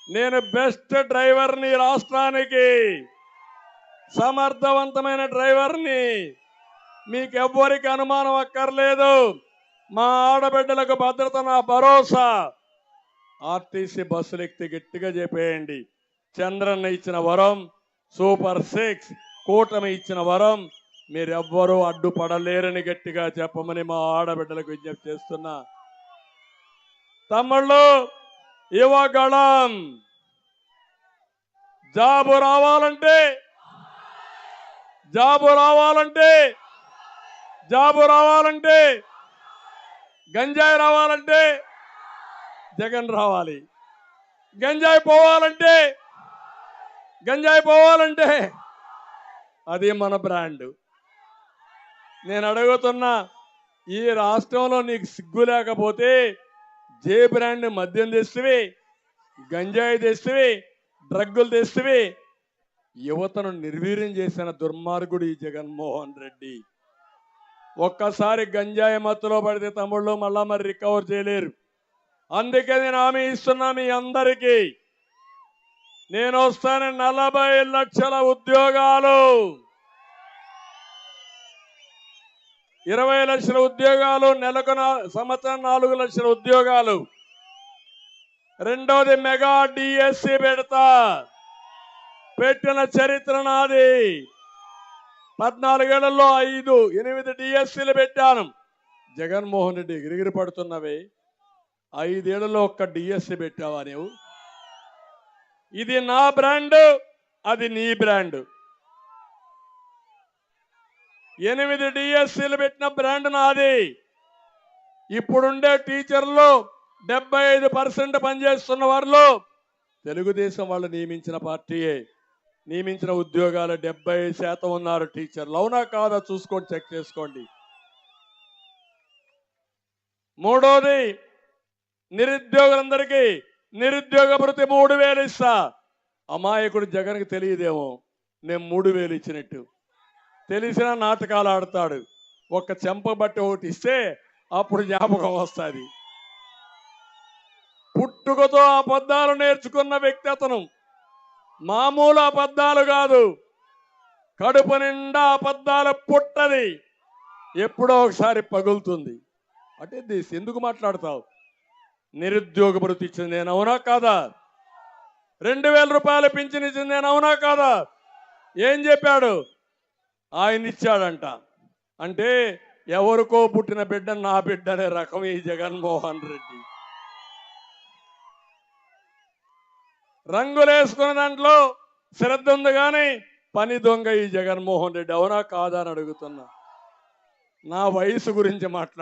నేను బెస్ట్ డ్రైవర్ని, రాష్ట్రానికి సమర్థవంతమైన డ్రైవర్ని. మీకెవ్వరికి అనుమానం అక్కర్లేదు. మా ఆడబిడ్డలకు భద్రత నా భరోసా. ఆర్టీసీ బస్సులు ఎక్కితే గట్టిగా చెప్పేయండి, చంద్రన్న ఇచ్చిన వరం, సూపర్ 6 కూటమి ఇచ్చిన వరం, మీరెవ్వరూ అడ్డుపడలేరని గట్టిగా చెప్పమని మా ఆడబిడ్డలకు విజ్ఞప్తి చేస్తున్నా. తమ్ముళ్ళు, యువగళం జాబు రావాలంటే గంజాయి రావాలంటే జగన్ రావాలి. గంజాయి పోవాలంటే అది మన బ్రాండ్. నేను అడుగుతున్నా, ఈ రాష్ట్రంలో నీకు సిగ్గు లేకపోతే జే బ్రాండ్ మద్యం తెస్తువి, గంజాయి తెస్తువి, డ్రగ్గులు తెస్తువి. యువతను నిర్వీర్యం చేసిన దుర్మార్గుడు ఈ జగన్మోహన్ రెడ్డి. ఒక్కసారి గంజాయి మత్తులో పడితే తమ్ముళ్ళు మళ్ళా మరి రికవర్ చేయలేరు. అందుకే నేను హామీ ఇస్తున్నా మీ అందరికీ, నేను వస్తాను 40 లక్షల ఉద్యోగాలు, 20 లక్షల ఉద్యోగాలు, నెలకు సంవత్సరం 4 లక్షల ఉద్యోగాలు. రెండోది మెగా డిఎస్సి పెడతా. పెట్టిన చరిత్ర నాది. 14 ఏళ్లలో 8 డిఎస్సీలు పెట్టాను. జగన్మోహన్ రెడ్డి ఎగిరిగిరి పడుతున్నవే, 5 ఏళ్లలో ఒక్క డిఎస్సి పెట్టావా నీవు? ఇది నా బ్రాండ్, అది నీ బ్రాండ్. 8 డిఎస్సీలు పెట్టిన బ్రాండ్ నాది. ఇప్పుడుండే టీచర్లు 75% పనిచేస్తున్న వారిలో తెలుగుదేశం వాళ్ళు నియమించిన పార్టీయే. నియమించిన ఉద్యోగాలు 70% ఉన్నారు టీచర్లు. అవునా కాదా చూసుకోండి, చెక్ చేసుకోండి. మూడోది, నిరుద్యోగులందరికీ నిరుద్యోగ భృతి 3000 ఇస్తా. అమాయకుడు జగన్కి తెలియదేమో నేను 3000 ఇచ్చినట్టు. తెలిసిన నాటకాలు ఆడతాడు. ఒక్క చెంపబట్టి ఒకటి ఇస్తే అప్పుడు జ్ఞాపకం వస్తుంది. పుట్టుకతో అబద్ధాలు నేర్చుకున్న వ్యక్తి అతను. మామూలు అబద్ధాలు కాదు, కడుపు నిండా అబద్ధాలు పుట్టది, ఎప్పుడో ఒకసారి పగులుతుంది. అంటే ఎందుకు మాట్లాడతావు? నిరుద్యోగ భృతి ఇచ్చింది నేను, అవునా కాదా? 2000 రూపాయలు పింఛన్ ఇచ్చింది నేను, అవునా కాదా? ఏం చెప్పాడు? ఆయన ఇచ్చాడంట. అంటే ఎవరికో పుట్టిన బిడ్డ నా బిడ్డ అనే రకం ఈ జగన్మోహన్ రెడ్డి. రంగులేసుకున్న దాంట్లో శ్రద్ధ ఉంది కానీ పని దొంగ ఈ జగన్మోహన్ రెడ్డి, అవునా కాదా అని అడుగుతున్నా. నా వయసు గురించి మాట్లాడు.